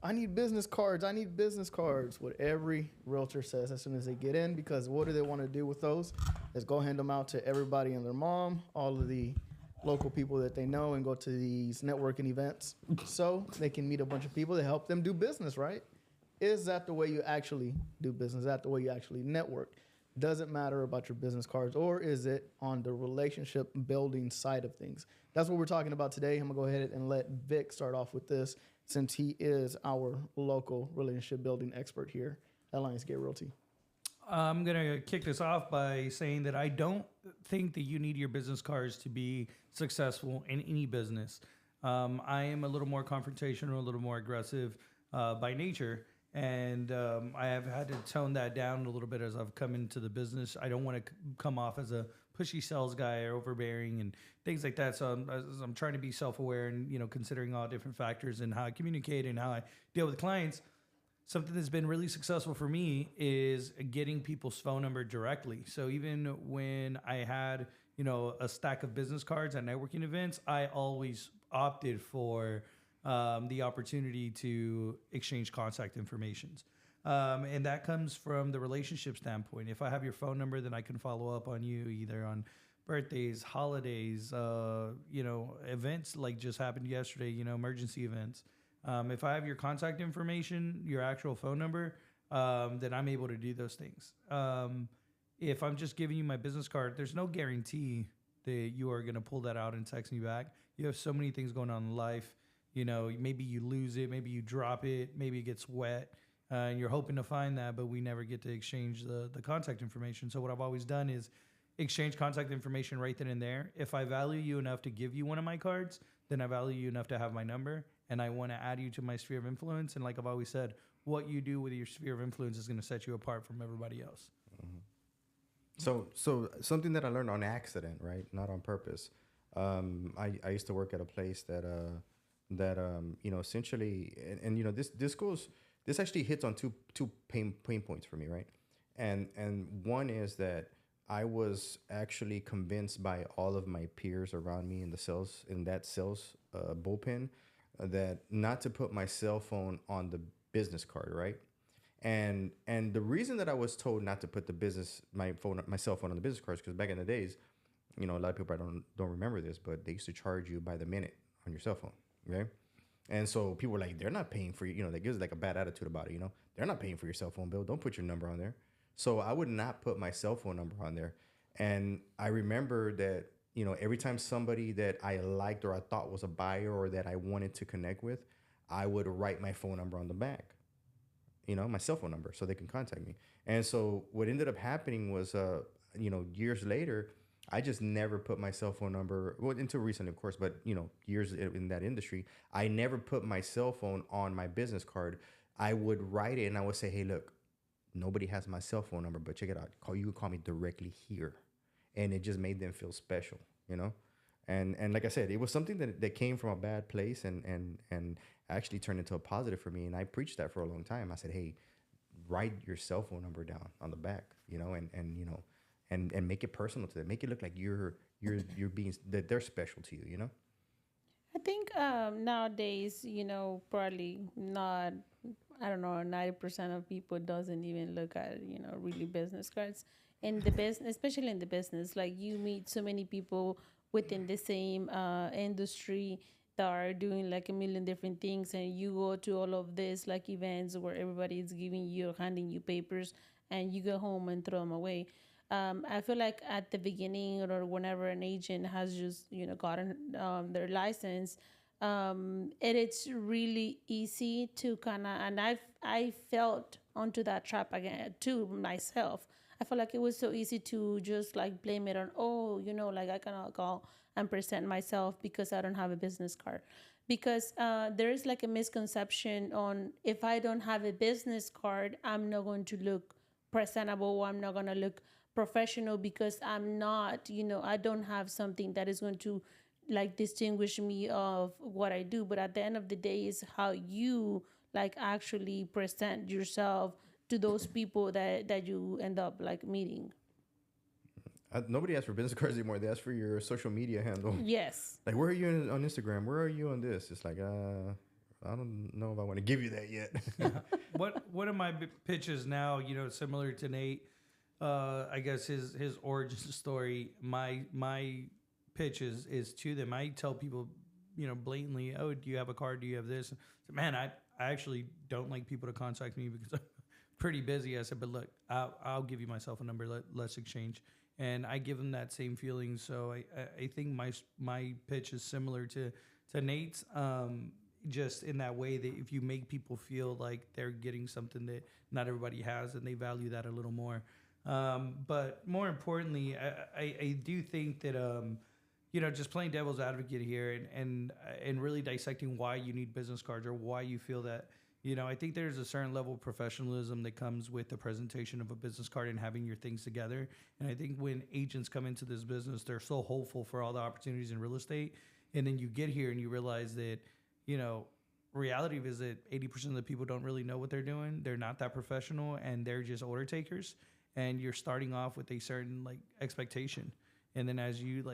I need business cards. I need business cards. What every realtor says as soon as they get in, because what do they want to do with those? Is go hand them out to everybody and their mom, all of the local people that they know, and go to these networking events so they can meet a bunch of people to help them do business, right? Is that the way you actually do business? Is that the way you actually network? Doesn't matter about your business cards, or is it on the relationship building side of things? That's what we're talking about today. I'm gonna go ahead and let Vic start off with this, since he is our local relationship building expert here at Lionsgate Realty. I'm going to kick this off by saying that I don't think that you need your business cards to be successful in any business. I am a little more confrontational, a little more aggressive by nature. And I have had to tone that down a little bit as I've come into the business. I don't want to come off as a pushy sales guy or overbearing and things like that. So I'm trying to be self-aware and, considering all different factors and how I communicate and how I deal with clients. Something that's been really successful for me is getting people's phone number directly. So even when I had, a stack of business cards at networking events, I always opted for the opportunity to exchange contact informations. And that comes from the relationship standpoint. If I have your phone number, then I can follow up on you either on birthdays, holidays, events like just happened yesterday, emergency events. If I have your contact information, your actual phone number, then I'm able to do those things. If I'm just giving you my business card, there's no guarantee that you are going to pull that out and text me back. You have so many things going on in life. Maybe you lose it, maybe you drop it, maybe it gets wet, and you're hoping to find that, but we never get to exchange the contact information. So what I've always done is exchange contact information right then and there. If I value you enough to give you one of my cards, then I value you enough to have my number, and I want to add you to my sphere of influence. And like I've always said, what you do with your sphere of influence is going to set you apart from everybody else. Mm-hmm. So something that I learned on accident, right? Not on purpose. I used to work at a place that essentially, and this actually hits on two pain points for me, right? And one is that I was actually convinced by all of my peers around me in that sales bullpen that not to put my cell phone on the business card, right? And the reason that I was told not to put my cell phone on the business cards, because back in the days, a lot of people don't remember this, but they used to charge you by the minute on your cell phone, okay? And so people were like, they're not paying for you, that gives like a bad attitude about it, they're not paying for your cell phone bill. Don't put your number on there. So I would not put my cell phone number on there. And I remember that, every time somebody that I liked or I thought was a buyer or that I wanted to connect with, I would write my phone number on the back, my cell phone number, so they can contact me. And so what ended up happening was, years later, I just never put my cell phone number, well, until recently, of course, but, years in that industry, I never put my cell phone on my business card. I would write it and I would say, hey, look, nobody has my cell phone number, but check it out. You can call me directly here. And it just made them feel special, And like I said, it was something that came from a bad place and actually turned into a positive for me. And I preached that for a long time. I said, hey, write your cell phone number down on the back, and make it personal to them. Make it look like you're being, that they're special to you, I think nowadays, probably not, I don't know, 90% of people doesn't even look at, really business cards. In the business, especially in the business, like you meet so many people within the same industry that are doing like a million different things, and you go to all of this like events where everybody is giving you, handing you papers, and you go home and throw them away. I feel like at the beginning or whenever an agent has just gotten their license, it's really easy to kind of, and I felt onto that trap again too myself. I feel like it was so easy to just like blame it on, like I cannot call and present myself because I don't have a business card. Because there is like a misconception on, if I don't have a business card, I'm not going to look presentable, or I'm not going to look professional because I'm not, I don't have something that is going to like distinguish me of what I do. But at the end of the day, is how you like actually present yourself to those people that you end up like meeting. Nobody asks for business cards anymore. They ask for your social media handle. Yes. Like, where are you on Instagram? Where are you on this? It's like, don't know if I want to give you that yet. One of my pitches now, similar to Nate, I guess his origin story. My pitch is to them. I tell people, blatantly, oh, do you have a car? Do you have this? So, man, I actually don't like people to contact me because I'm pretty busy. I said, but look, I'll give you my cell phone number. Let's exchange. And I give them that same feeling. So I think my pitch is similar to Nate's, just in that way that if you make people feel like they're getting something that not everybody has, and they value that a little more. But more importantly, I do think that just playing devil's advocate here and really dissecting why you need business cards or why you feel that. I think there's a certain level of professionalism that comes with the presentation of a business card and having your things together. And I think when agents come into this business, they're so hopeful for all the opportunities in real estate. And then you get here and you realize that, reality is that 80% of the people don't really know what they're doing. They're not that professional, and they're just order takers. And you're starting off with a certain expectation. And then as you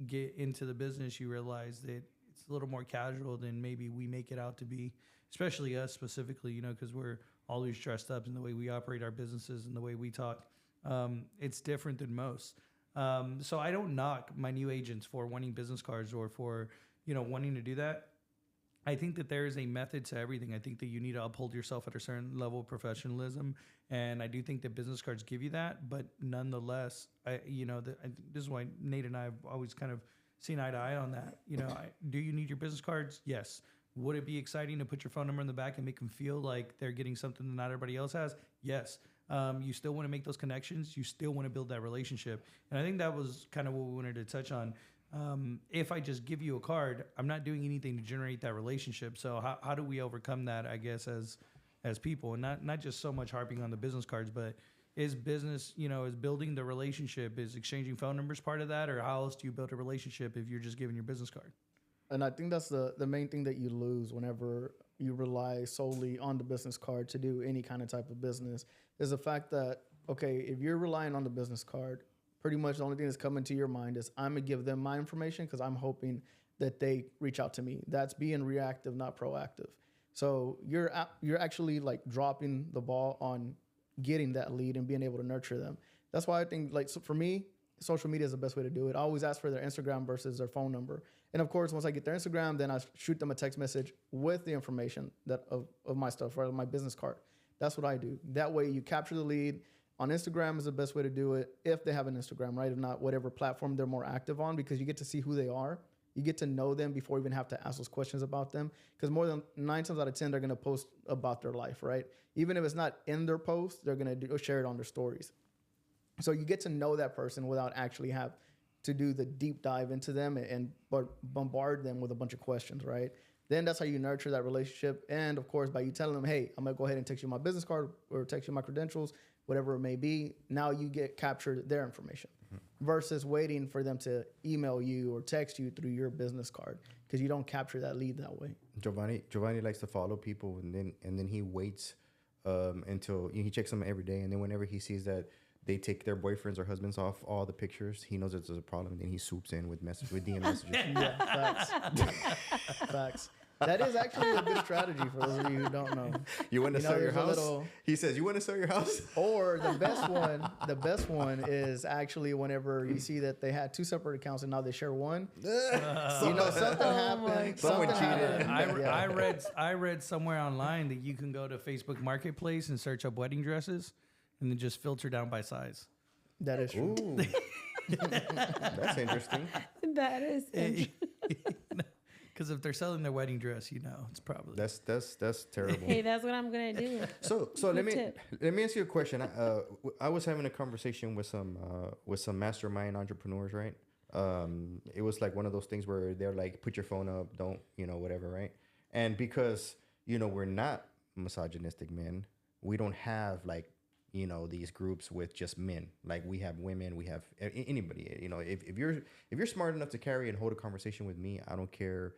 get into the business, you realize that it's a little more casual than maybe we make it out to be. Especially us specifically, because we're always dressed up in the way we operate our businesses and the way we talk. It's different than most. So I don't knock my new agents for wanting business cards or for, wanting to do that. I think that there is a method to everything. I think that you need to uphold yourself at a certain level of professionalism. And I do think that business cards give you that. But nonetheless, this is why Nate and I have always kind of seen eye to eye on that. Do you need your business cards? Yes. Would it be exciting to put your phone number in the back and make them feel like they're getting something that not everybody else has? Yes. You still want to make those connections. You still want to build that relationship. And I think that was kind of what we wanted to touch on. If I just give you a card, I'm not doing anything to generate that relationship. So how do we overcome that, I guess, as people? And not just so much harping on the business cards, but is business, is building the relationship, is exchanging phone numbers part of that? Or how else do you build a relationship if you're just giving your business card? And I think that's the main thing that you lose whenever you rely solely on the business card to do any kind of type of business, is the fact that, okay, if you're relying on the business card, pretty much the only thing that's coming to your mind is I'm going to give them my information because I'm hoping that they reach out to me. That's being reactive, not proactive. So you're actually dropping the ball on getting that lead and being able to nurture them. That's why I think so for me, social media is the best way to do it. I always ask for their Instagram versus their phone number. And of course, once I get their Instagram, then I shoot them a text message with the information of my stuff, right? My business card. That's what I do. That way you capture the lead. On Instagram is the best way to do it if they have an Instagram, right? If not, whatever platform they're more active on, because you get to see who they are. You get to know them before you even have to ask those questions about them. Because more than 9 times out of 10, they're going to post about their life, right? Even if it's not in their post, they're going to share it on their stories. So you get to know that person without actually have to do the deep dive into them and bombard them with a bunch of questions, right? Then that's how you nurture that relationship. And of course, by you telling them, hey, I'm going to go ahead and text you my business card or text you my credentials, whatever it may be. Now you get captured their information versus waiting for them to email you or text you through your business card, because you don't capture that lead that way. Jovani likes to follow people, and then he waits until he checks them every day. And then whenever he sees that they take their boyfriends or husbands off all the pictures, he knows that there's a problem, and then he swoops in with DM messages. Yeah, facts. Facts. That is actually a good strategy for those of you who don't know. You want to sell your house? He says, you want to sell your house? Or the best one is actually whenever you see that they had 2 separate accounts and now they share one. Something happened. Someone cheated. I read somewhere online that you can go to Facebook Marketplace and search up wedding dresses and then just filter down by size. That is true. Ooh. That's interesting. That is interesting. Because if they're selling their wedding dress, it's probably that's terrible. Hey, that's what I'm gonna do. So let me ask you a question. I was having a conversation with some mastermind entrepreneurs, right? It was like one of those things where they're like, put your phone up, don't whatever, right? And because we're not misogynistic men, we don't have these groups with just men. Like we have women, we have anybody. If you're smart enough to carry and hold a conversation with me, I don't care,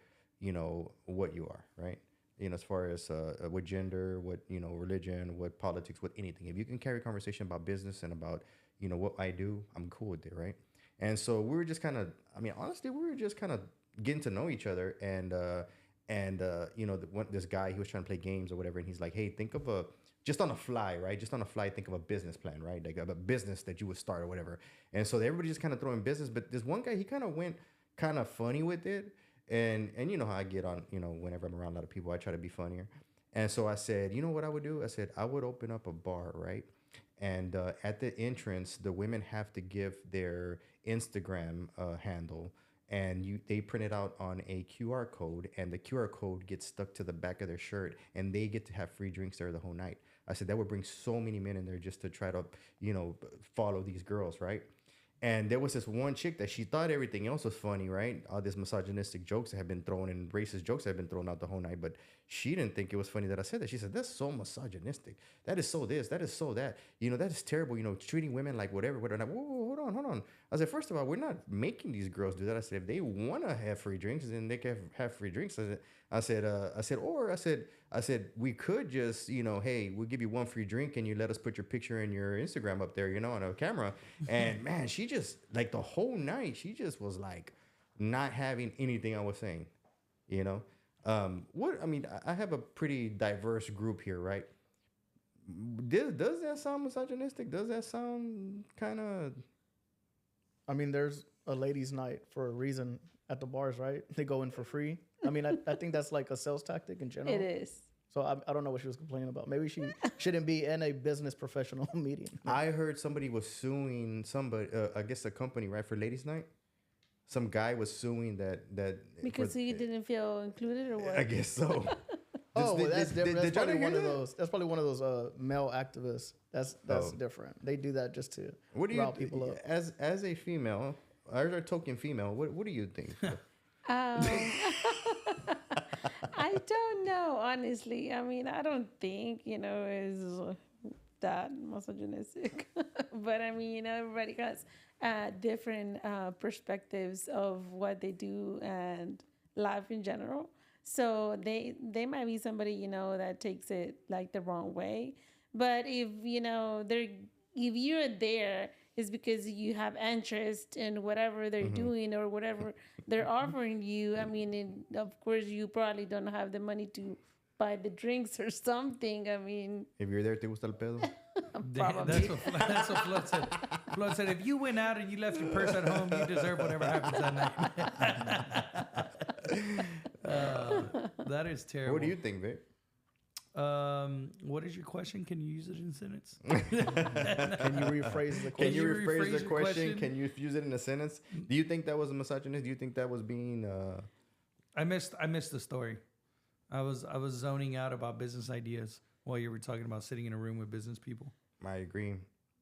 what you are, right? As far as what gender, what religion, what politics, what anything. If you can carry a conversation about business and about what I do, I'm cool with it, right? And so we were just kind of, honestly, we were just kind of getting to know each other, and And this guy, he was trying to play games or whatever, and he's like, hey, think of just on the fly, right? Just on the fly, think of a business plan, right? Like a business that you would start or whatever. And so everybody just kind of throwing business, but this one guy, he kind of went kind of funny with it. And you know how I get on, whenever I'm around a lot of people, I try to be funnier. And so I said, you know what I would do? I said, I would open up a bar, right? And at the entrance, the women have to give their Instagram handle, and they print it out on a QR code, and the QR code gets stuck to the back of their shirt, and they get to have free drinks there the whole night. I said that would bring so many men in there just to try to, follow these girls, right? And there was this one chick that she thought everything else was funny, right? All these misogynistic jokes that have been thrown and racist jokes that have been thrown out the whole night. But she didn't think it was funny that I said that. She said, that's so misogynistic. That is so this. That is so that. That is terrible, treating women like whatever. And I'm, whoa, hold on. I said, first of all, we're not making these girls do that. I said, if they want to have free drinks, then they can have free drinks. I said, we could just, hey, we'll give you one free drink and you let us put your picture and your Instagram up there, on a camera. And man, she just, like the whole night, she just was like not having anything I was saying, I have a pretty diverse group here, right? Does that sound misogynistic? Does that sound kind of... I mean, there's a ladies' night for a reason at the bars, right? They go in for free. I mean, I think that's like a sales tactic in general. It is. So I don't know what she was complaining about. Maybe she shouldn't be in a business professional meeting. I heard somebody was suing somebody, I guess a company, right, for ladies' night? Some guy was suing that because he didn't feel included, or what? I guess so. That's different. That's probably one of those. That's probably one of those male activists. That's different. They do that just to rile people up. As a female, as a token female, what do you think? I don't know, honestly. I mean, I don't think is that misogynistic, but I mean, everybody has different perspectives of what they do and life in general. So they might be somebody that takes it like the wrong way. But if if you're there, it's because you have interest in whatever they're doing or whatever they're offering you. I mean, of course, you probably don't have the money to buy the drinks or something. I mean, if you're there, ¿te gusta el pedo? Probably. That's what Flor said. Flor said, if you went out and you left your purse at home, you deserve whatever happens that night. That is terrible. What do you think, Vic? What is your question? Can you use it in a sentence? Can you rephrase the question? Can you rephrase the question? Can you use it in a sentence? Do you think that was a misogynist? Do you think that was being... I missed the story. I was zoning out about business ideas while you were talking about sitting in a room with business people. I agree.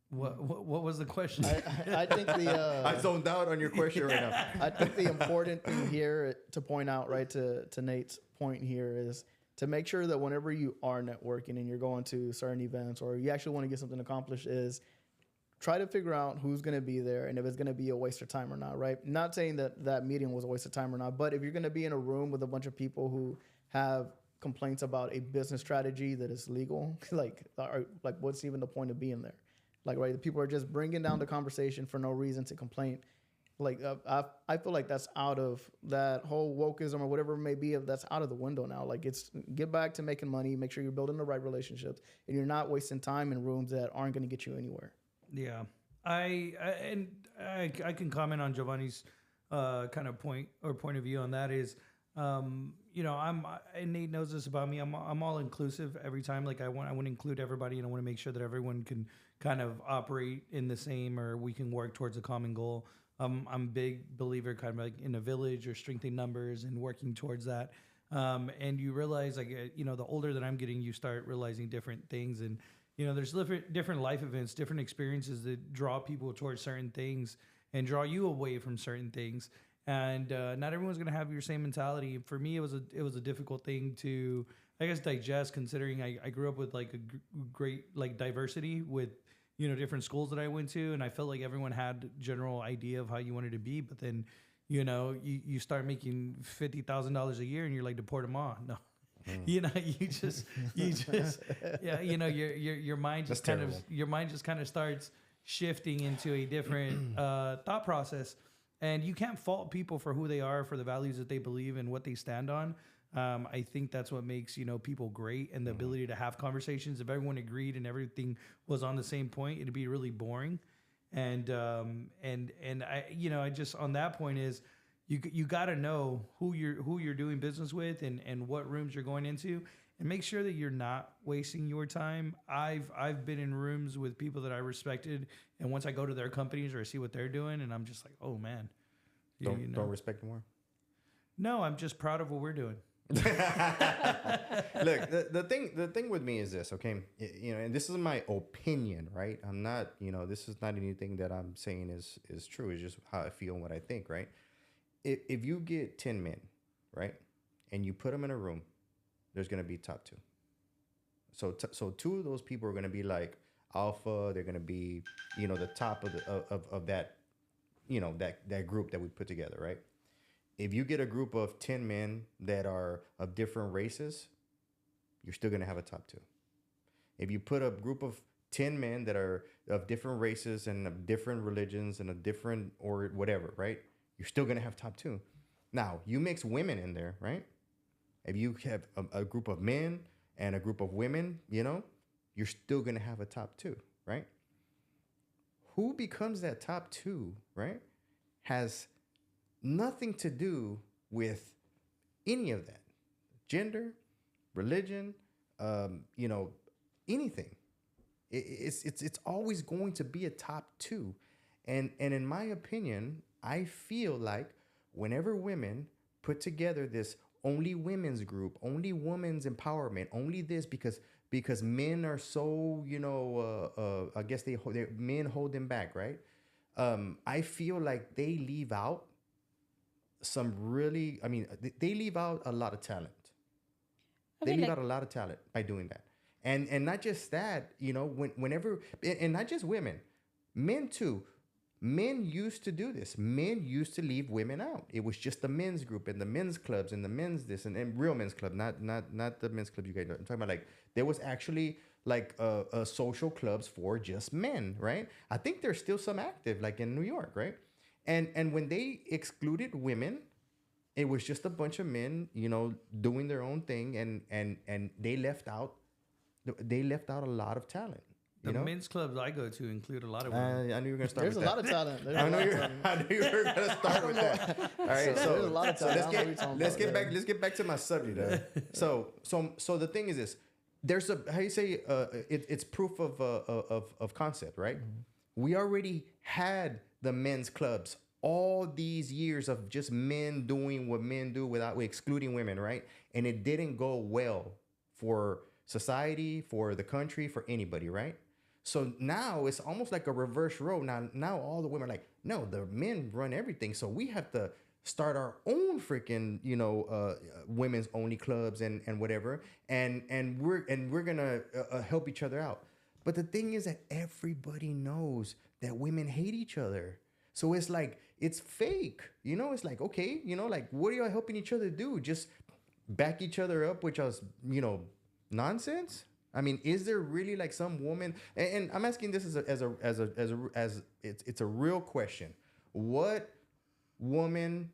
What was the question? I think I zoned out on your question right now. I think the important thing here to point out, right, to Nate's point here is to make sure that whenever you are networking and you're going to certain events or you actually want to get something accomplished is try to figure out who's going to be there and if it's going to be a waste of time or not, right? Not saying that meeting was a waste of time or not, but if you're going to be in a room with a bunch of people who have complaints about a business strategy that is legal, like what's even the point of being there? Like, right, the people are just bringing down the conversation for no reason to complain. Like, I feel like that's out of that whole wokeism or whatever it may be. That's out of the window now. Like, it's get back to making money, make sure you're building the right relationships, and you're not wasting time in rooms that aren't going to get you anywhere. Yeah, I can comment on Jovani's kind of point of view on that is, and Nate knows this about me. I'm all inclusive every time. Like I want to include everybody, and I want to make sure that everyone can kind of operate in the same, or we can work towards a common goal. I'm a big believer kind of like in a village or strengthening numbers and working towards that. And you realize like, the older that I'm getting, you start realizing different things. And, there's different life events, different experiences that draw people towards certain things and draw you away from certain things. And not everyone's going to have your same mentality. For me, it was a difficult thing to, I guess, digest, considering I grew up with like a great like diversity with, different schools that I went to, and I felt like everyone had general idea of how you wanted to be. But then, you start making $50,000 a year, and you're like, deport them all. No, you just yeah, your mind just your mind just kind of starts shifting into a different thought process, and you can't fault people for who they are, for the values that they believe and what they stand on. I think that's what makes, people great, and the ability to have conversations. If everyone agreed and everything was on the same point, it'd be really boring. And I just, on that point is you got to know who you're doing business with and what rooms you're going into, and make sure that you're not wasting your time. I've been in rooms with people that I respected, and once I go to their companies or I see what they're doing, and I'm just like, oh man, Don't respect more. No, I'm just proud of what we're doing. Look, the thing with me is this, okay? And this is my opinion, right? I'm not, this is not anything that I'm saying is true. It's just how I feel and what I think, right? If you get 10 men, right, and you put them in a room, there's gonna be top two. So two of those people are gonna be like alpha. They're gonna be, the top of that, that group that we put together, right? If you get a group of 10 men that are of different races, you're still going to have a top two. If you put a group of 10 men that are of different races and of different religions and a different or whatever, right? You're still going to have top two. Now, you mix women in there, right? If you have a group of men and a group of women, you're still going to have a top two, right? Who becomes that top two, right, has nothing to do with any of that. Gender, religion, anything. It's always going to be a top two. And in my opinion, I feel like whenever women put together this only women's group, only women's empowerment, only this because men are so, I guess men hold them back, right? I feel like they leave out they leave out a lot of talent. They leave out a lot of talent by doing that. And not just that, whenever, and not just women, men too. Men used to do this. Men used to leave women out. It was just the men's group and the men's clubs and the men's this and real men's club, not the men's club you guys know. I'm talking about like there was actually like social clubs for just men, right? I think there's still some active, like in New York, right? And when they excluded women, it was just a bunch of men, doing their own thing, and they left out a lot of talent. The men's clubs I go to include a lot of women. I knew you were gonna start. There's with a that. lot of talent. I knew you were gonna start with that. All right, so there's a lot of talent. let's get back to my subject. So the thing is this: there's it's proof of concept, right? Mm-hmm. We already had the men's clubs all these years of just men doing what men do without excluding women, right? And it didn't go well for society, for the country, for anybody, right? So now it's almost like a reverse role. Now all the women are like, no, the men run everything. So we have to start our own freaking, women's only clubs and whatever. And we're gonna help each other out. But the thing is that everybody knows that women hate each other. So it's like, it's fake, it's like, okay, like what are y'all helping each other do? Just back each other up, which was, nonsense. I mean, is there really like some woman? And I'm asking this as it's a real question. What woman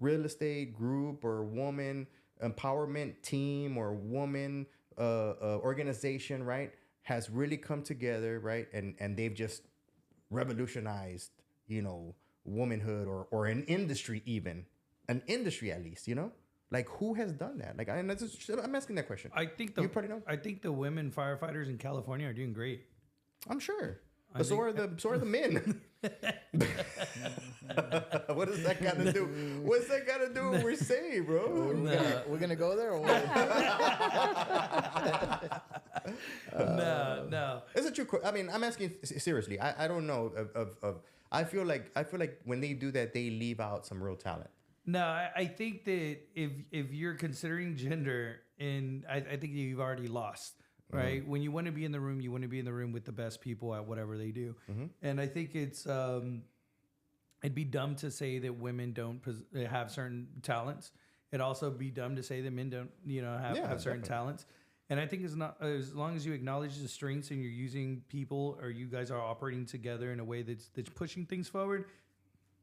real estate group or woman empowerment team or woman organization, right, has really come together, right, and they've just revolutionized, womanhood or an industry, even an industry at least, Like who has done that? Like I'm asking that question. I think you probably know. I think the women firefighters in California are doing great. I'm sure. But so are the men. What does that got to do? What's that got to do with what we're saying, bro? We're gonna go there or what? No. It's a true question. I mean, I'm asking seriously. I don't know I feel like when they do that, they leave out some real talent. No, I think that if you're considering gender, and I think you've already lost, right? Mm-hmm. When you want to be in the room, you want to be in the room with the best people at whatever they do. Mm-hmm. And I think it's it'd be dumb to say that women don't have certain talents. It'd also be dumb to say that men don't, have certain talents. And I think it's not, as long as you acknowledge the strengths and you're using people, or you guys are operating together in a way that's pushing things forward,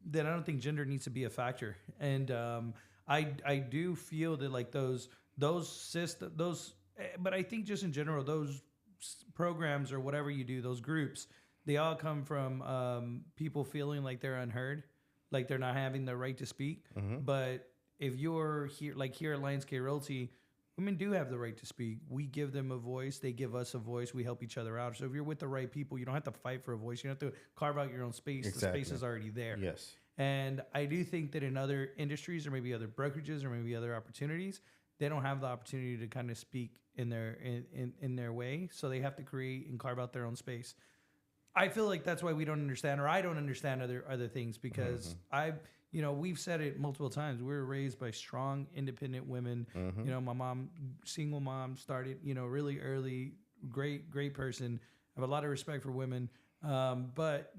then I don't think gender needs to be a factor. And I do feel that like those system those, but I think just in general those programs or whatever you do, those groups, they all come from people feeling like they're unheard, like they're not having the right to speak. But if you're here, like here at Lions K Realty, women do have the right to speak. We give them a voice. They give us a voice. We help each other out. So if you're with the right people, you don't have to fight for a voice. You don't have to carve out your own space. Exactly. The space is already there. Yes. And I do think that in other industries or maybe other brokerages or maybe other opportunities, they don't have the opportunity to kind of speak in their way. So they have to create and carve out their own space. I feel like that's why we don't understand, or I don't understand other things, because we've said it multiple times. We were raised by strong, independent women. You know, my mom, single mom, started, really early, great person. I have a lot of respect for women. But,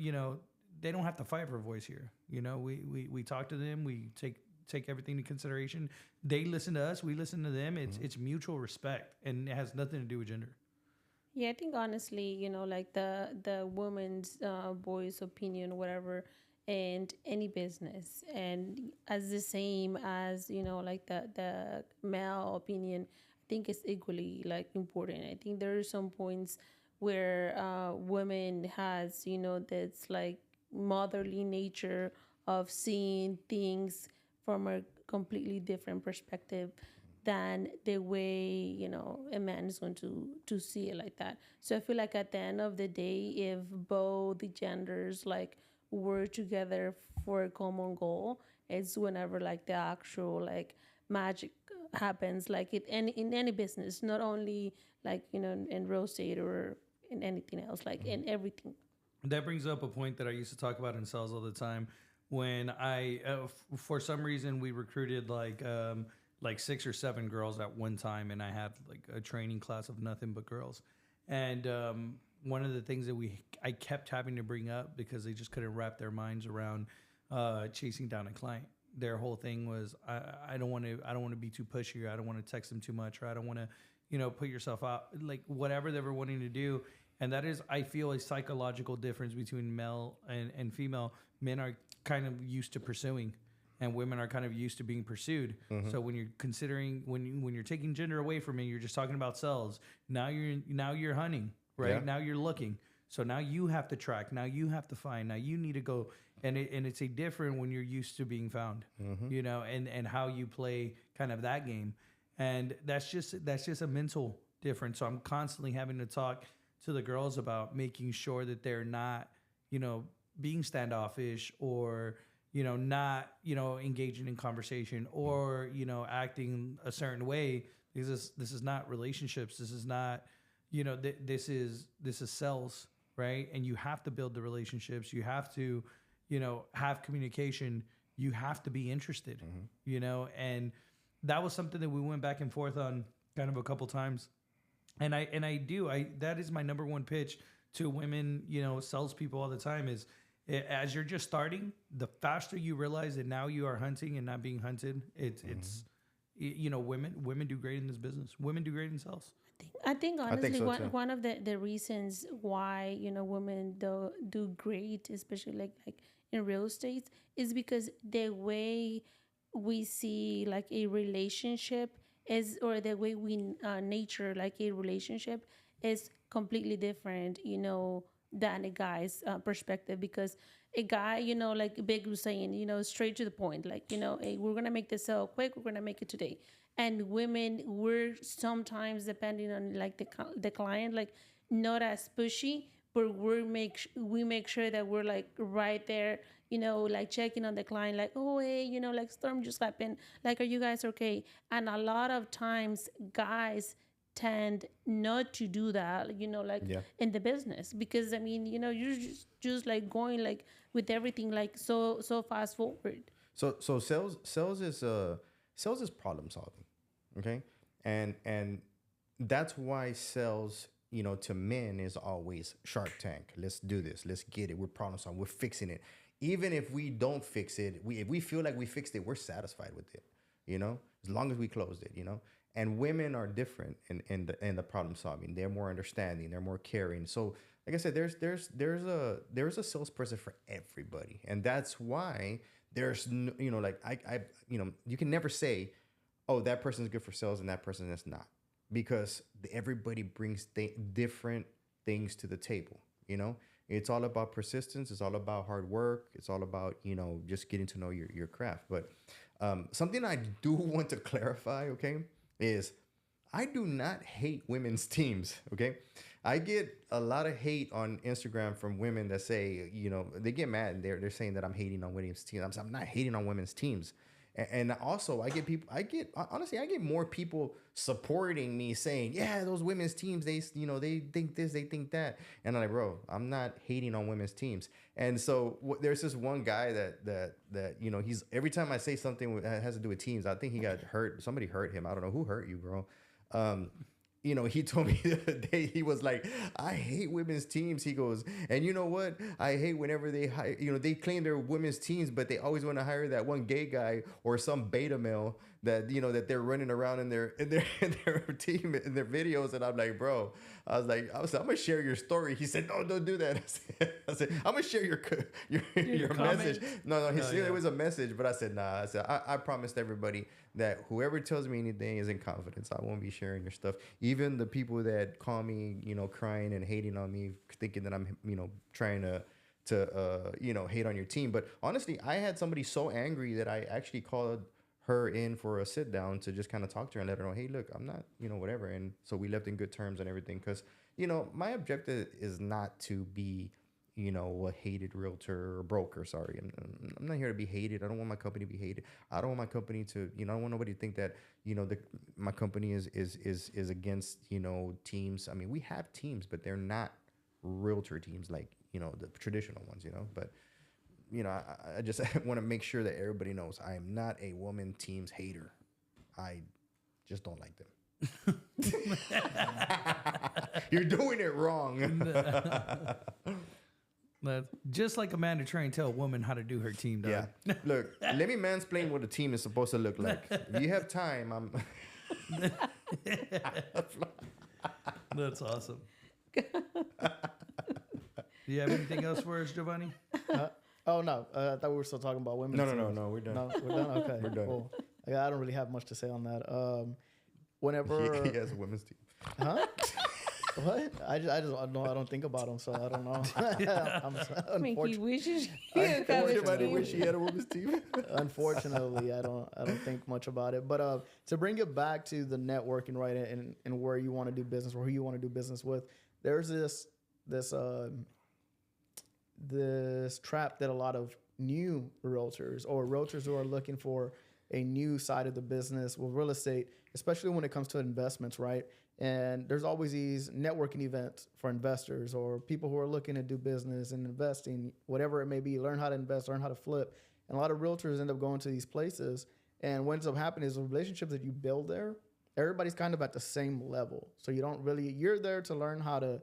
they don't have to fight for a voice here. We talk to them. We take everything into consideration. They listen to us. We listen to them. It's mutual respect, and it has nothing to do with gender. Yeah, I think honestly, like the woman's voice, opinion, whatever, and any business, and as the same as like the male opinion, I think it's equally like important. I think there are some points where women has that's like motherly nature of seeing things from a completely different perspective than the way a man is going to see it like that. So I feel like at the end of the day, if both the genders like work together for a common goal, it's whenever like the actual like magic happens, like in any business, not only like in real estate or in anything else, like in everything. That brings up a point that I used to talk about in sales all the time. When I, for some reason, we recruited like 6 or 7 girls at one time, and I had like a training class of nothing but girls. And one of the things that I kept having to bring up, because they just couldn't wrap their minds around chasing down a client. Their whole thing was, I don't want to be too pushy, or I don't want to text them too much, or I don't want to put yourself out, like whatever they were wanting to do. And that is, I feel, a psychological difference between male and female. Men are kind of used to pursuing, and women are kind of used to being pursued. So when you're considering, when you're taking gender away from it, you're just talking about sales. Now you're hunting, right? Yeah. Now you're looking. So now you have to track. Now you have to find. Now you need to go. And it's a different when you're used to being found, and how you play kind of that game. And that's just a mental difference. So I'm constantly having to talk to the girls about making sure that they're not, being standoffish, or not engaging in conversation, or acting a certain way, because this is not relationships. This is not this is sales, right? And you have to build the relationships. You have to have communication. You have to be interested, and that was something that we went back and forth on kind of a couple times. And that is my number one pitch to women, salespeople all the time is, as you're just starting, the faster you realize that now you are hunting and not being hunted, women do great in this business. Women do great in sales. I think honestly, so too. one of the reasons why women do great, especially like in real estate, is because the way we see like a relationship is, or the way we nature like a relationship is completely different, than a guy's perspective. Because a guy, like Vick was saying, straight to the point, like, hey, we're gonna make this sale quick, we're gonna make it today. And women, we're sometimes, depending on like the client, like not as pushy, but we make sure that we're like right there, like checking on the client, like, oh, hey, like storm just happened, like, are you guys okay? And a lot of times guys tend not to do that, in the business, because I mean, you're just like going like with everything like so fast forward. So sales is problem solving, okay, and that's why sales, to men is always Shark Tank. Let's do this. Let's get it. We're problem solving. We're fixing it. Even if we don't fix it, if we feel like we fixed it, we're satisfied with it. As long as we closed it. And women are different in the problem solving. They're more understanding. They're more caring. So, like I said, there's a salesperson for everybody, and that's why there's no, like I you can never say, oh, that person is good for sales and that person is not, because everybody brings different things to the table. It's all about persistence. It's all about hard work. It's all about just getting to know your craft. But something I do want to clarify, okay, is I do not hate women's teams. Okay, I get a lot of hate on Instagram from women that say, they get mad and they're saying that I'm hating on women's teams. I'm not hating on women's teams. And also I get more people supporting me saying, yeah, those women's teams, they think this, they think that. And I'm like, bro, I'm not hating on women's teams. And so there's this one guy that he's, every time I say something that has to do with teams, I think he got hurt. Somebody hurt him. I don't know who hurt you, bro. He told me the other day, he was like, I hate women's teams. He goes, and you know what? I hate whenever they hire, they claim they're women's teams, but they always want to hire that one gay guy or some beta male that, that they're running around in their team, in their videos. And I'm like, bro, I was like, I'm going to share your story. He said, no, don't do that. I said, I'm going to share your message. No, it was a message, but I said, nah, I said, I promised everybody that whoever tells me anything is in confidence. I won't be sharing your stuff. Even the people that call me, crying and hating on me, thinking that I'm, trying to hate on your team. But honestly, I had somebody so angry that I actually called her in for a sit down to just kind of talk to her and let her know, hey, look, I'm not, whatever. And so we left in good terms and everything. Cause, my objective is not to be, a hated realtor or broker. Sorry. I'm not here to be hated. I don't want my company to be hated. I don't want my company to, I don't want nobody to think that, my company is against, teams. I mean, we have teams, but they're not realtor teams like, the traditional ones, but I just want to make sure that everybody knows I am not a woman teams hater. I just don't like them. You're doing it wrong. But just like a man to try and tell a woman how to do her team, dog. Yeah. Look, let me mansplain what a team is supposed to look like. If you have time, That's awesome. Do you have anything else for us, Jovani? Oh, no. I thought we were still talking about women. No. We're done. No, we're done? Okay. We're done. Well, I don't really have much to say on that. Whenever... He has a women's team. Huh? What? I don't think about them, so I don't know. I mean, he wishes Everybody wish he had a women's team. Unfortunately, I don't think much about it. But to bring it back to the networking, right, and where you want to do business or who you want to do business with, there's this trap that a lot of new realtors or realtors who are looking for a new side of the business with real estate, especially when it comes to investments, right? And there's always these networking events for investors or people who are looking to do business and investing, whatever it may be, learn how to invest, learn how to flip. And a lot of realtors end up going to these places. And what ends up happening is the relationships that you build there, everybody's kind of at the same level. So you're there to learn how to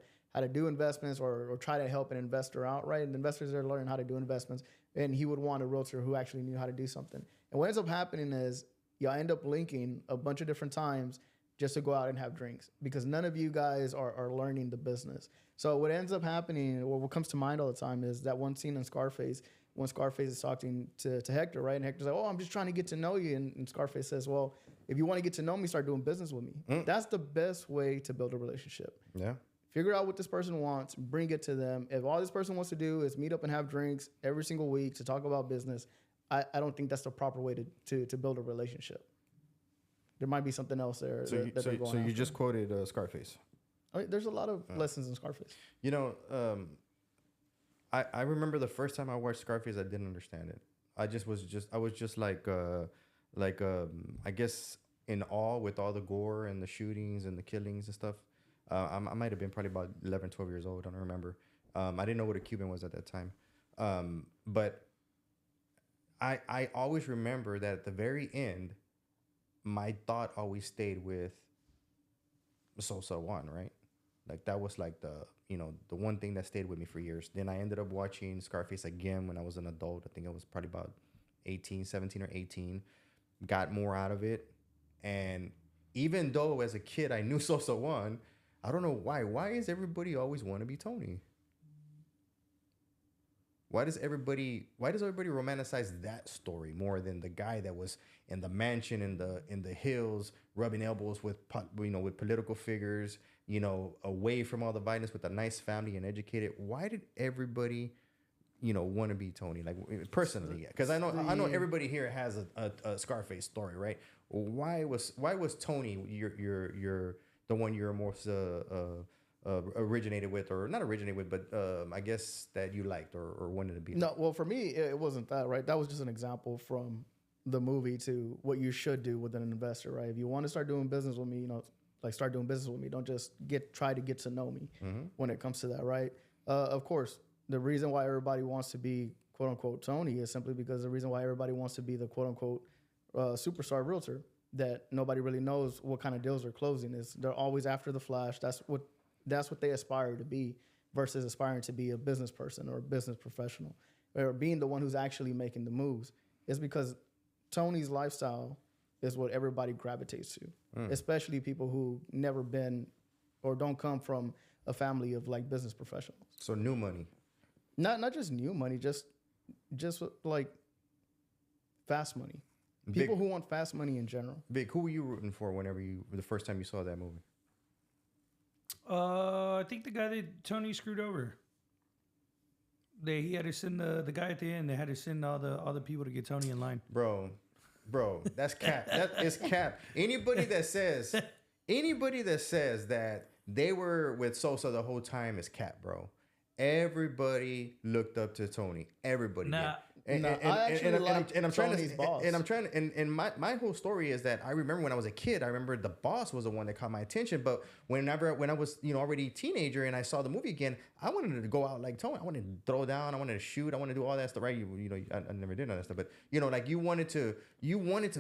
do investments or try to help an investor out, right? And the investors are learning how to do investments. And he would want a realtor who actually knew how to do something. And what ends up happening is y'all end up linking a bunch of different times just to go out and have drinks because none of you guys are learning the business. So what ends up happening, or what comes to mind all the time, is that one scene in Scarface when Scarface is talking to Hector, right? And Hector's like, oh, I'm just trying to get to know you. And Scarface says, well, if you want to get to know me, start doing business with me. That's the best way to build a relationship. Yeah. Figure out what this person wants, bring it to them. If all this person wants to do is meet up and have drinks every single week to talk about business, I don't think that's the proper way to build a relationship. There might be something else there. So you just quoted Scarface. I mean, there's a lot of lessons in Scarface. I remember the first time I watched Scarface, I didn't understand it. I was just like I guess in awe with all the gore and the shootings and the killings and stuff. I might have been probably about 11, 12 years old. I don't remember. I didn't know what a Cuban was at that time. But I always remember that at the very end, my thought always stayed with Sosa One, right? Like that was like the one thing that stayed with me for years. Then I ended up watching Scarface again when I was an adult. I think I was probably about 17 or 18. Got more out of it. And even though as a kid I knew Sosa One, I don't know why. Why is everybody always want to be Tony? Why does everybody romanticize that story more than the guy that was in the mansion in the hills, rubbing elbows with with political figures, away from all the violence, with a nice family and educated? Why did everybody want to be Tony? Like, personally, because I know everybody here has a Scarface story, right? Why was Tony your the one you're most originated with, or not originated with, but I guess that you liked or wanted to be? No, well, for me, it wasn't that, right? That was just an example from the movie to what you should do with an investor, right? If you want to start doing business with me, start doing business with me. Don't just try to get to know me when it comes to that, right? Of course, the reason why everybody wants to be quote unquote Tony is simply because the reason why everybody wants to be the quote unquote superstar realtor that nobody really knows what kind of deals they're closing is. They're always after the flash. That's what they aspire to be, versus aspiring to be a business person or a business professional, or being the one who's actually making the moves. It's because Tony's lifestyle is what everybody gravitates to, especially people who never been or don't come from a family of like business professionals. So new money. Not just new money, just like fast money. People who want fast money in general. Vic, who were you rooting for the first time you saw that movie? I think the guy that Tony screwed over. He had to send the guy at the end. They had to send all the people to get Tony in line. Bro, that's cap. That is cap. Anybody that says that they were with Sosa the whole time is cap, bro. Everybody looked up to Tony. Everybody did. And I'm trying to, my whole story is that I remember when I was a kid, I remember the boss was the one that caught my attention. But when I was already a teenager and I saw the movie again, I wanted to go out like Tony. I wanted to throw down. I wanted to shoot. I wanted to do all that stuff. Right? I never did all that stuff. But like you wanted to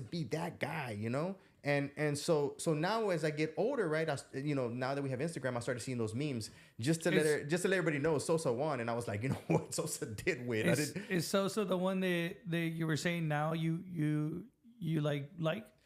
be that guy. And so now as I get older, right? Now that we have Instagram, I started seeing those memes just to let everybody know Sosa won, and I was like, what, Sosa did win. Is Sosa the one that you were saying now you like?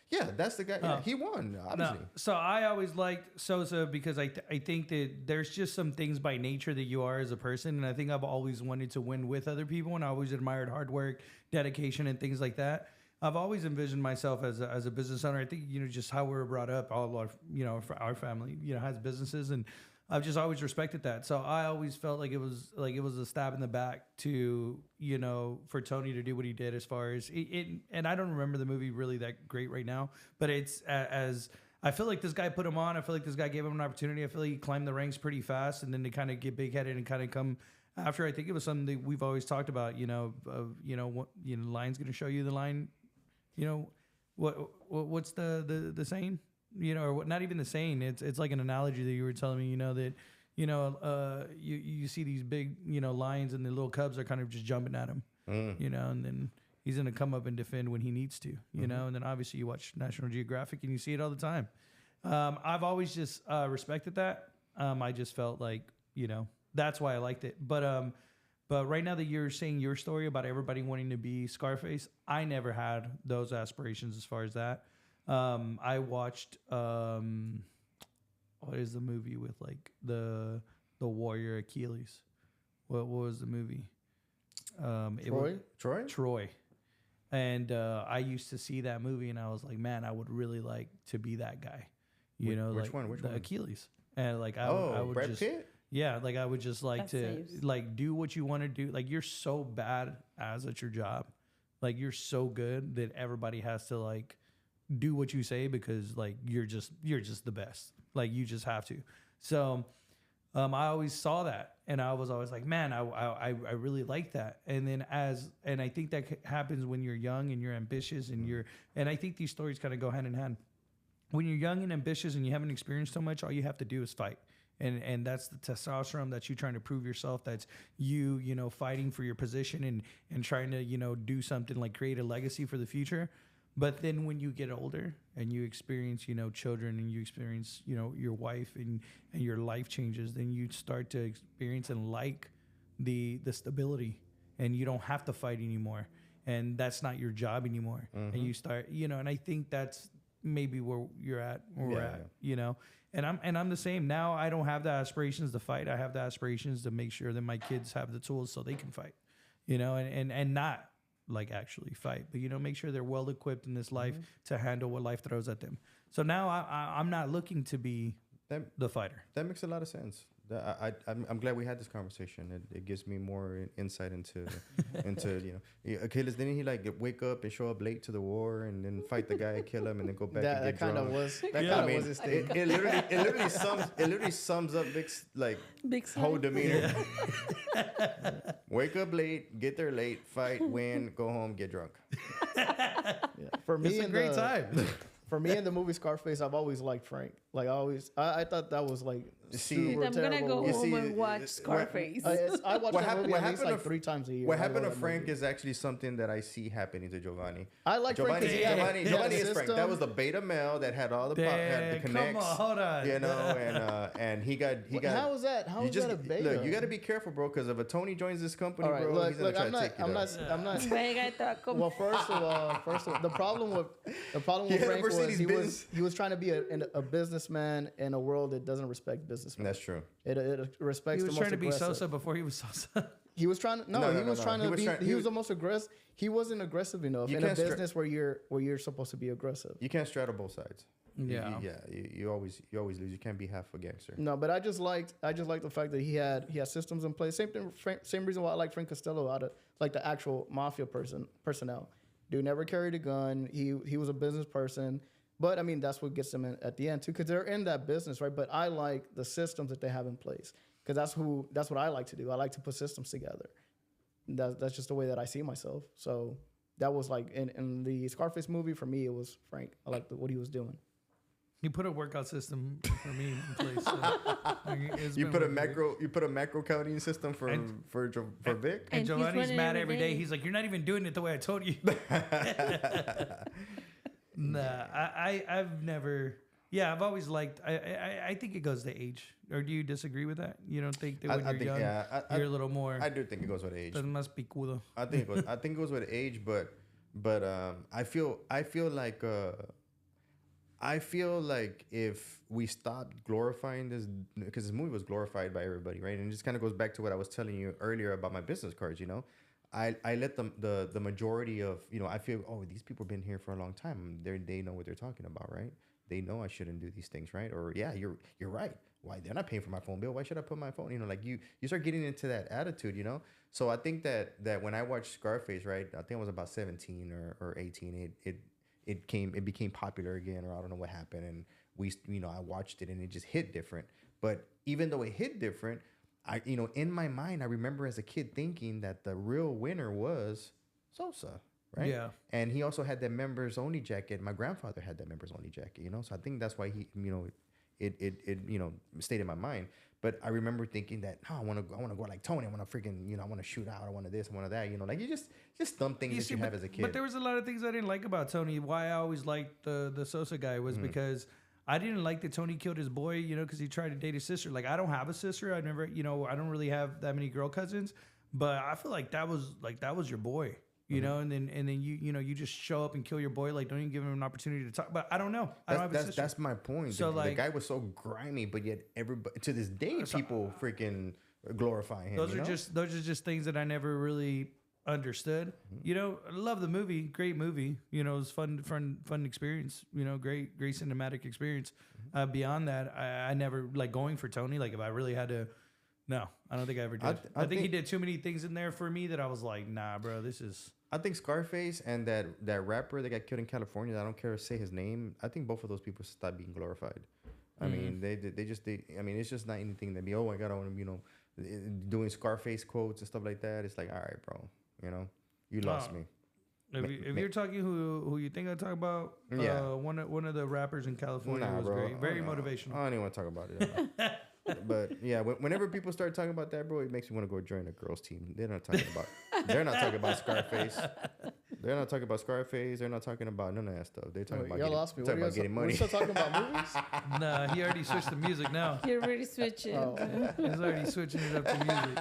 Yeah, that's the guy. Yeah, he won, obviously. No. So I always liked Sosa because I think that there's just some things by nature that you are as a person, and I think I've always wanted to win with other people, and I always admired hard work, dedication, and things like that. I've always envisioned myself as a business owner. I think, just how we were brought up, all our family, has businesses, and I've just always respected that. So I always felt like it was a stab in the back to, for Tony to do what he did as far as it. And I don't remember the movie really that great right now, but it's as I feel like this guy put him on. I feel like this guy gave him an opportunity. I feel like he climbed the ranks pretty fast, and then to kind of get big headed and kind of come after. I think it was something that we've always talked about, line's going to show you the line. What's the saying? Or what? Not even the saying. It's like an analogy that you were telling me. That you see these big lions and the little cubs are kind of just jumping at him. And then he's gonna come up and defend when he needs to. And then obviously you watch National Geographic and you see it all the time. I've always just respected that. I just felt like that's why I liked it. But right now that you're saying your story about everybody wanting to be Scarface, I never had those aspirations as far as that. I watched what is the movie with like the warrior Achilles? What was the movie? Troy. And I used to see that movie and I was like, man, I would really like to be that guy. Which one? Achilles. And like I would Brad just Pitt? Yeah, like I would just like That to saves. like do what you want to do. Like you're so bad at your job. Like you're so good that everybody has to like do what you say because like you're just the best. Like you just have to. So I always saw that and I was always like, man, I really like that. And then and I think that happens when you're young and you're ambitious and I think these stories kind of go hand in hand. When you're young and ambitious and you haven't experienced so much, all you have to do is fight. And that's the testosterone. That's you trying to prove yourself. That's you fighting for your position and trying to do something like create a legacy for the future. But then when you get older and you experience children and you experience your wife and your life changes, then you start to experience and like the stability, and you don't have to fight anymore, and that's not your job anymore. And you start and I think that's maybe where you're at, where we're at, And I'm the same. Now I don't have the aspirations to fight. I have the aspirations to make sure that my kids have the tools so they can fight. you know, and not like actually fight, but, you know, make sure they're well equipped in this life to handle what life throws at them. So now I'm not looking to be the fighter. That makes a lot of sense. I'm glad we had this conversation. It gives me more insight into you know, Achilles. Didn't he like wake up and show up late to the war and then fight the guy, kill him, and then go back and get drunk? Was his thing. It literally sums up Vick's like Big whole sign. demeanor. Wake up late, get there late, fight, win, go home, get drunk. Yeah. For me, It's a great time. For me in the movie Scarface, I've always liked Frank. Like I thought that was like super I'm gonna terrible. go You home see, and watch Scarface. I watch that movie at least like to 3 times a year. What I happened to love that Frank movie. is actually something that I see happening to Jovani. I like Frank 'cause he had Jovani a is Frank. system. That was the beta male that had all the had the Come connects. on, hold on. You know, and he got. How is that? How you is just, that a beta? Look, you got to be careful, bro, because if a Tony joins this company, All right, bro, he's gonna look, try I'm to not, take you I'm down. not. Venga, taco. Well, first of all, the problem with He had a Frank was Mercedes-Benz. he was trying to be a businessman in a world that doesn't respect businessmen. That's true. It respects. He was the trying most to be aggressive. Sosa before he was Sosa. He was trying to. No, No, he no, was no. trying He to was be. trying- He was the most aggressive. He wasn't aggressive enough You in a can't stra- business where you're supposed to be aggressive. You can't straddle both sides. Yeah. You always lose. You can't be half a gangster. No, but I just liked the fact that he had systems in place. Same reason why I like Frank Costello out of like the actual mafia personnel. Dude never carried a gun. He was a business person. But I mean that's what gets them in at the end too, because they're in that business, right? But I like the systems that they have in place, because that's what I like to do. I like to put systems together. That's just the way that I see myself. So that was like in the Scarface movie for me, it was Frank. I liked what he was doing. He put a workout system for me in place. So You put a macro counting system for Vick. And And he's Giovanni's running mad every every day. day. He's like, "You're not even doing it the way I told you." Nah, I've never. Yeah, I've always liked. I think it goes to age. Or do you disagree with that? You don't think that when you're young, you're a little more. I do think it goes with age. Más picudo. I think it goes with age, but I feel like if we stopped glorifying this, because this movie was glorified by everybody, right? And it just kind of goes back to what I was telling you earlier about my business cards. You know, I let them the majority of, you know, I feel, oh, these people have been here for a long time. They know what they're talking about, right? They know I shouldn't do these things, right? Or yeah, you're right. Why they're not paying for my phone bill? Why should I put my phone? You know, like you start getting into that attitude, you know. So I think that when I watched Scarface, right, I think I was about 17 or 18. It became popular again, or I don't know what happened, and I watched it and it just hit different. But even though it hit different, in my mind, I remember as a kid thinking that the real winner was Sosa. Right? Yeah. And he also had that members only jacket. My grandfather had that members only jacket, you know? So I think that's why he, it stayed in my mind. But I remember thinking that, no, I want to go like Tony. I want to freaking, I want to shoot out. I want to this, I want to that, like you just dumb things that you have as a kid. But there was a lot of things I didn't like about Tony. Why I always liked the Sosa guy was because I didn't like that Tony killed his boy, because he tried to date his sister. Like, I don't have a sister. I never, I don't really have that many girl cousins, but I feel like that was your boy. You know, and then you just show up and kill your boy. Like, don't even give him an opportunity to talk. But I don't know. I don't have a sister. That's my point. So the like, guy was so grimy, but yet everybody to this day people freaking glorify him. Those are just things that I never really understood. I love the movie. Great movie. It was fun experience. Great cinematic experience. Beyond that, I never like going for Tony. Like, if I really had to. No, I don't think I ever did. I think he did too many things in there for me that I was like, nah, bro, this is. I think Scarface and that rapper that got killed in California, I don't care to say his name. I think both of those people stopped being glorified. I mean, it's just not anything that be, oh my God, I want to, doing Scarface quotes and stuff like that. It's like, all right, bro, you lost me. If you're talking who you think I talk about, one of the rappers in California was great, very motivational. I don't even want to talk about it. But yeah, whenever people start talking about that, bro, it makes me want to go join a girls' team. They're not talking about Scarface. They're not talking about Scarface. They're not talking about none of that stuff. They're talking about getting money. We're still talking about movies. Nah, he already switched the music now. You're already switching. Oh. He's already switching it up to music.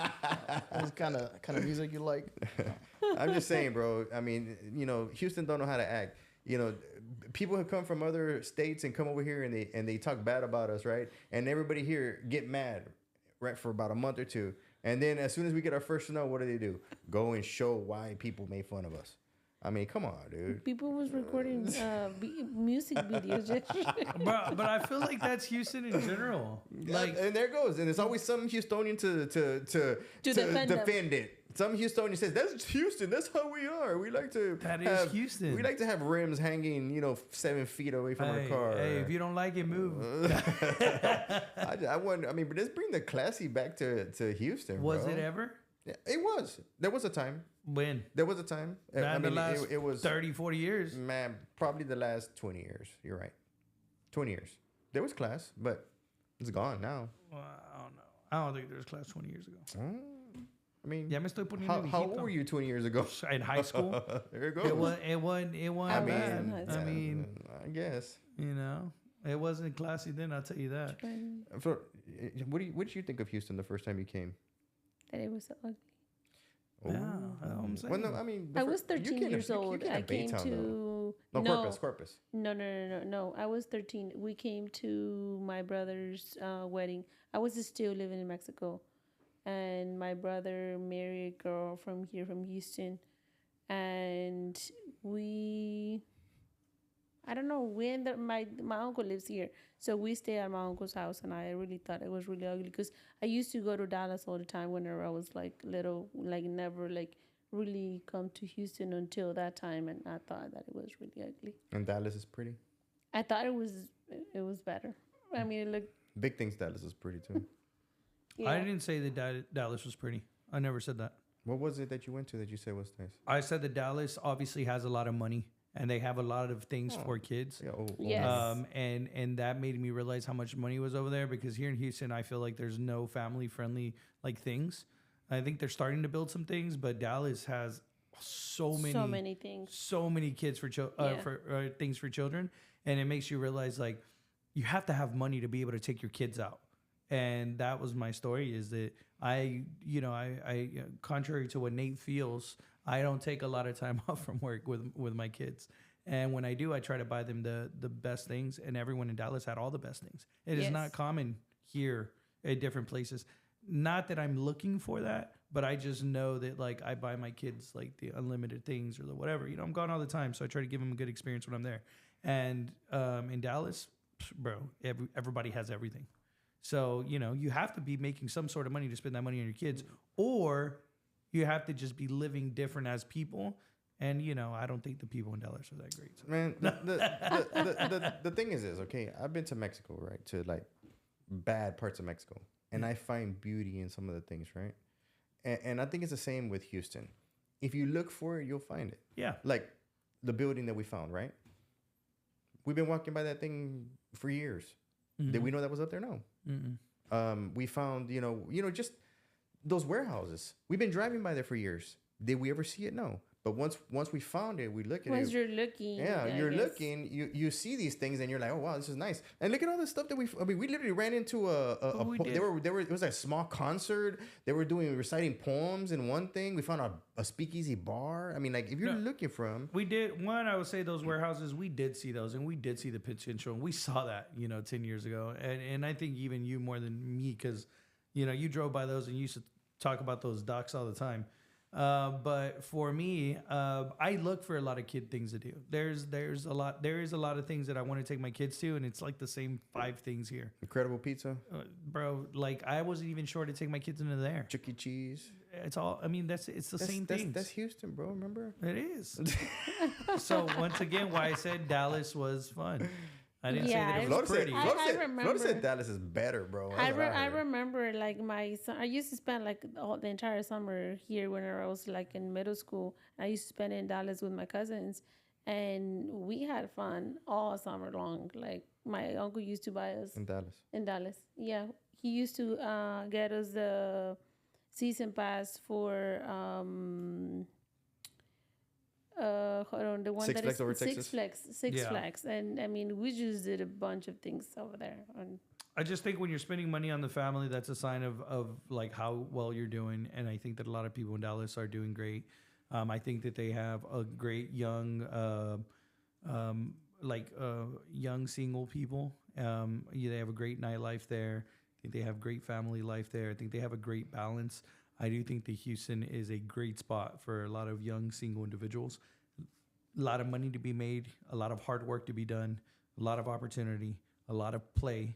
What kind of music you like? I'm just saying, bro. I mean, Houston don't know how to act. People who come from other states and come over here and they talk bad about us, right? And everybody here get mad, right, for about a month or two. And then as soon as we get our first snow, what do? Go and show why people made fun of us. I mean, come on, dude. People was recording music videos. but I feel like that's Houston in general. Like, And there it goes. And there's always some Houstonian to defend it. Some Houstonian says, that's Houston. That's how we are. We like to Houston. We like to have rims hanging, 7 feet away from our car. Hey, if you don't like it, move. I wonder. I mean, but let's bring the classy back to Houston. Was bro. it ever? Yeah, it was. There was a time. When? There was a time. Not the last it was 30, 40 years. Man, probably the last 20 years. You're right. 20 years. There was class, but it's gone now. Well, I don't know. I don't think there was class 20 years ago. I mean, Ya me estoy poniendo how viejito. old were you 20 years ago? In high school? There it goes. It wasn't I bad. mean, I mean, I guess. it wasn't classy then, I'll tell you that. So, what did you think of Houston the first time you came? That it was so ugly. Yeah, that's what I'm saying. Well, no, I mean, I was 13 years old. I came to Corpus. No. I was 13. We came to my brother's wedding. I was still living in Mexico, and my brother married a girl from here, from Houston, and I don't know. We ended up, my uncle lives here, so we stay at my uncle's house, and I really thought it was really ugly because I used to go to Dallas all the time whenever I was like little, like never like really come to Houston until that time, and I thought that it was really ugly. And Dallas is pretty. I thought it was better. I mean, it looked. Big thinks Dallas is pretty too. Yeah. I didn't say that Dallas was pretty. I never said that. What was it that you went to that you said was nice? I said that Dallas obviously has a lot of money and they have a lot of things for kids. Yeah. Yes. And that made me realize how much money was over there because here in Houston, I feel like there's no family friendly like things. I think they're starting to build some things, but Dallas has so many things, so many kids for things for children, and it makes you realize like you have to have money to be able to take your kids out. And that was my story, is that I contrary to what Nate feels, I don't take a lot of time off from work with my kids. And when I do, I try to buy them the best things. And everyone in Dallas had all the best things. It is not common here at different places. Not that I'm looking for that, but I just know that like I buy my kids like the unlimited things or the whatever. I'm gone all the time, so I try to give them a good experience when I'm there. And in Dallas, bro, everybody has everything. So, you have to be making some sort of money to spend that money on your kids, or you have to just be living different as people. And, I don't think the people in Dallas are that great. So. Man, the thing is this, okay? I've been to Mexico, right? To like bad parts of Mexico. And I find beauty in some of the things, right? And I think it's the same with Houston. If you look for it, you'll find it. Yeah. Like the building that we found, right? We've been walking by that thing for years. Mm-hmm. Did we know that was up there? No. We found, just those warehouses. We've been driving by there for years. Did we ever see it? No. But once we found it, we look at it. Once you're looking. Yeah, you're looking. You see these things, and you're like, oh wow, this is nice. And look at all the stuff that we literally ran into it was a small concert. They were reciting poems in one thing. We found a speakeasy bar. I mean, like if you're looking for them, we did. One, I would say those warehouses, we did see those, and we did see the potential, and we saw that 10 years ago. And I think even you more than me, because you drove by those and you used to talk about those docks all the time. But for me, I look for a lot of kid things to do. There is a lot of things that I want to take my kids to, and it's like the same 5 things here. Incredible Pizza, bro. Like I wasn't even sure to take my kids into there. Chuck E. Cheese. It's all. I mean, it's the same thing. That's Houston, bro. Remember? It is. So once again, why I said Dallas was fun. I didn't say that it was pretty. Flor said Dallas is better, bro. I remember like my son, I used to spend like the entire summer here when I was like in middle school. I used to spend it in Dallas with my cousins, and we had fun all summer long. Like my uncle used to buy us in Dallas. Yeah, he used to get us the season pass for hold on, the one Six that Flags is over Six Texas? Flags, and I mean we just did a bunch of things over there. And I just think when you're spending money on the family, that's a sign of like how well you're doing, and I think that a lot of people in Dallas are doing great. I think that they have a great young, young single people. They have a great nightlife there. think they have great family life there. I think they have a great balance. I do think that Houston is a great spot for a lot of young single individuals. A lot of money to be made, a lot of hard work to be done, a lot of opportunity, a lot of play,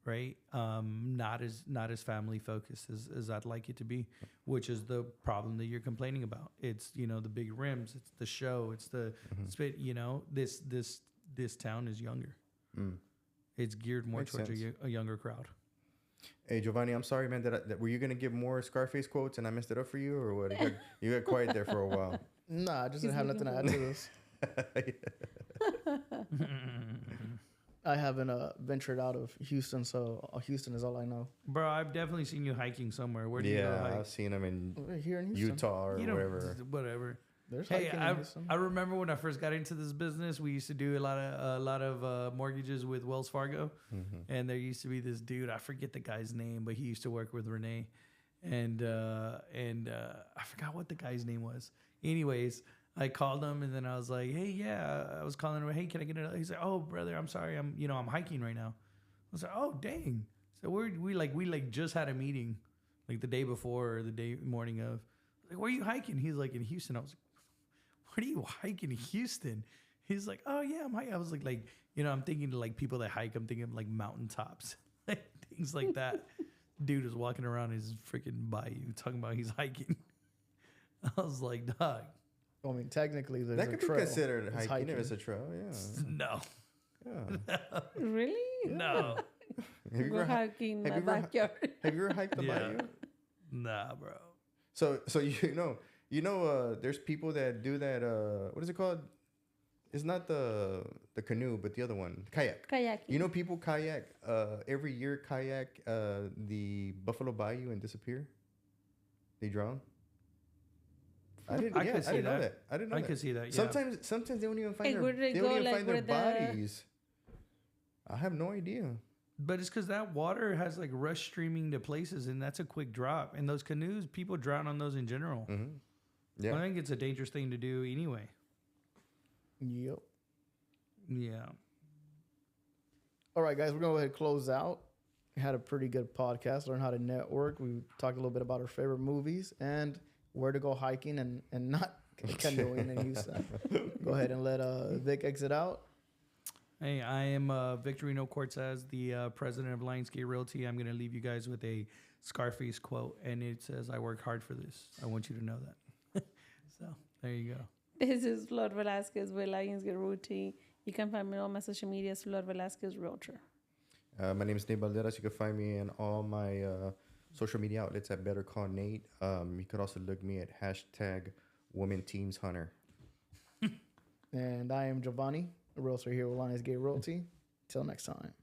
right? Not as family focused as I'd like it to be, which is the problem that you're complaining about. It's, you know, the big rims, it's the show, it's the spit. You know, this town is younger. It's geared more Makes towards sense. a younger crowd. Hey, Jovani, I'm sorry, man. That were you gonna give more Scarface quotes and I messed it up for you, or what? You got quiet there for a while. Nah, I just didn't have nothing to add to this. I haven't ventured out of Houston, so Houston is all I know. Bro, I've definitely seen you hiking somewhere. Where do you go Yeah, hike? I've seen him in We're here in Houston. Utah or You don't- whatever. Whatever. There's Hey, hiking in Houston. I remember when I first got into this business, we used to do a lot of mortgages with Wells Fargo, and there used to be this dude. I forget the guy's name, but he used to work with Renee, and I forgot what the guy's name was. Anyways, I called him, and then I was like, "Hey, yeah," I was calling him. "Hey, can I get it?" He's like, "Oh, brother, I'm sorry, I'm hiking right now." I was like, "Oh, dang!" So we just had a meeting, like the day before or the day morning of. Like, where are you hiking? He's like, in Houston. I was like, where do you hike in Houston? He's like, oh yeah, I'm hiking. I was like, I'm thinking to like people that hike. I'm thinking of like mountaintops, like things like that. Dude is walking around his freaking bayou talking about he's hiking. I was like, dog, I mean, technically, there's That a could be trail. considered It's hiking if hiking. it's a trail. Yeah. no, Yeah. Really? no, Have you Go ever hiking in have my you ever- backyard. have you ever hiked the Yeah. bayou? nah, bro. So there's people that do that. What is it called? It's not the canoe, but the other one, kayak. Kayaking. You know, people kayak every year. Kayak the Buffalo Bayou and disappear. They drown. I didn't know that. that. I didn't know I that. could see that. Yeah. Sometimes they don't even find Hey, their where do they they go, don't even like, find their where the- bodies. I have no idea. But it's because that water has like rush streaming to places, and that's a quick drop. And those canoes, people drown on those in general. Yeah. I think it's a dangerous thing to do anyway. Yep. Yeah. All right, guys, we're going to go ahead and close out. We had a pretty good podcast, learn how to network. We talked a little bit about our favorite movies and where to go hiking and not canoeing in Houston. Go ahead and let Vic exit out. Hey, I am Victorino Cortez, the president of Lionsgate Realty. I'm going to leave you guys with a Scarface quote, and it says, I work hard for this. I want you to know that. So, there you go. This is Flor Velasquez with Lionsgate Realty. You can find me on my social media, Flor Velasquez Realtor. My name is Nate Balderas. You can find me in all my social media outlets at Better Call Nate. You could also look me at #WomenTeamsHunter. And I am Jovani, a realtor here with Lionsgate Realty. Till next time.